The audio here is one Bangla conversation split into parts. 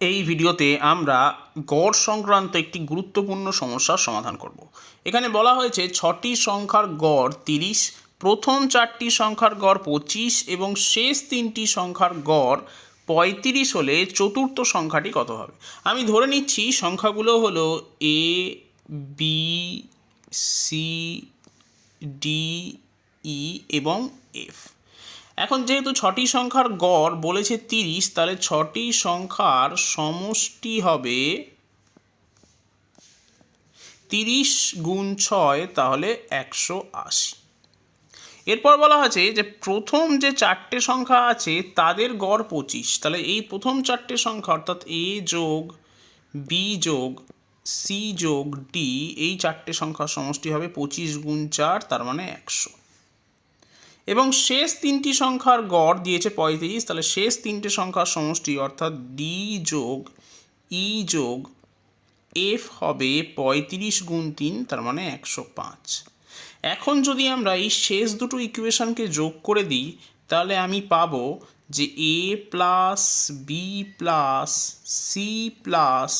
এই ভিডিওতে আমরা গড় সংক্রান্ত একটি গুরুত্বপূর্ণ সমস্যার সমাধান করব। এখানে বলা হয়েছে 6টি সংখ্যার গড় 30, প্রথম 4টি সংখ্যার গড় 25 এবং শেষ 3টি সংখ্যার গড় 35 হলে চতুর্থ সংখ্যাটি কত হবে। আমি ধরে নিচ্ছি সংখ্যাগুলো হলো এ, বি, সি, ডি, ই এবং এফ। এখন যেহেতু 6টি সংখ্যার গড় বলেছে 30, তাহলে 6টি সংখ্যার সমষ্টি হবে 30 গুণ 6, তাহলে 180। এরপর বলা আছে যে প্রথম যে 4টে সংখ্যা আছে তাদের গড় 25, তাহলে এই প্রথম 4টে সংখ্যা অর্থাৎ এ যোগ বি যোগ সি যোগ ডি, এই 4টে সংখ্যার সমষ্টি হবে 25 গুণ 4, তার মানে 100। এবং শেষ 3টি সংখ্যার গড় দিয়েছে 35, তাহলে শেষ 3টে সংখ্যার সমষ্টি অর্থাৎ ডি যোগ ই যোগ এফ হবে 35 গুণ 3, তার মানে 105। এখন যদি আমরা এই শেষ দুটো ইকুয়েশনকে যোগ করে দিই তাহলে আমি পাবো যে A plus B plus C plus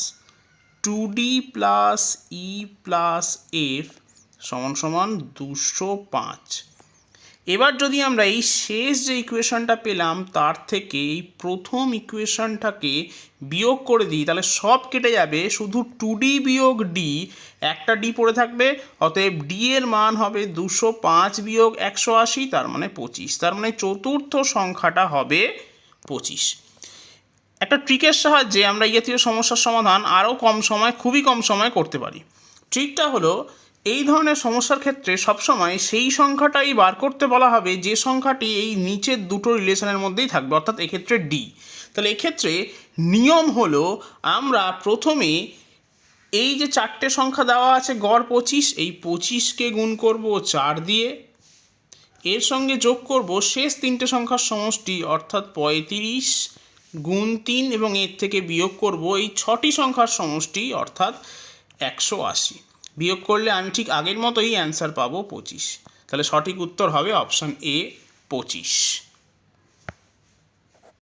2d plus E plus F সমান সমান 205। এবার যদি আমরা এই শেষ যে ইকুয়েশনটা পেলাম তার থেকে এই প্রথম ইকুয়েশনটাকে বিয়োগ করে দিই তাহলে সব কেটে যাবে, শুধু 2d বিয়োগ ডি, একটা ডি পড়ে থাকবে, অতএব ডি এর মান হবে 205 বিয়োগ 180, তার মানে 25। তার মানে চতুর্থ সংখ্যাটা হবে 25। একটা ট্রিকের সাহায্যে আমরা এই জাতীয় সমস্যার সমাধান আরও কম সময়, খুবই কম সময় করতে পারি। ট্রিকটা হলো, এই ধরনের সমস্যার ক্ষেত্রে সবসময় সেই সংখ্যাটাই বার করতে বলা হবে যে সংখ্যাটি এই নিচের দুটো রিলেশনের মধ্যেই থাকবে, অর্থাৎ এক্ষেত্রে ডি। তাহলে এক্ষেত্রে নিয়ম হলো আমরা প্রথমে এই যে 4টে সংখ্যা দেওয়া আছে গড় 25, এই 25কে গুণ করব 4 দিয়ে, এর সঙ্গে যোগ করব শেষ 3টে সংখ্যার সমষ্টি অর্থাৎ 35 গুণ 3 এবং এর থেকে বিয়োগ করব এই 6টি সংখ্যার সমষ্টি অর্থাৎ 180। বিয়োগ করলে আমি ঠিক আগের মতোই অ্যান্সার পাবো 25। তাহলে সঠিক উত্তর হবে অপশান এ, 25।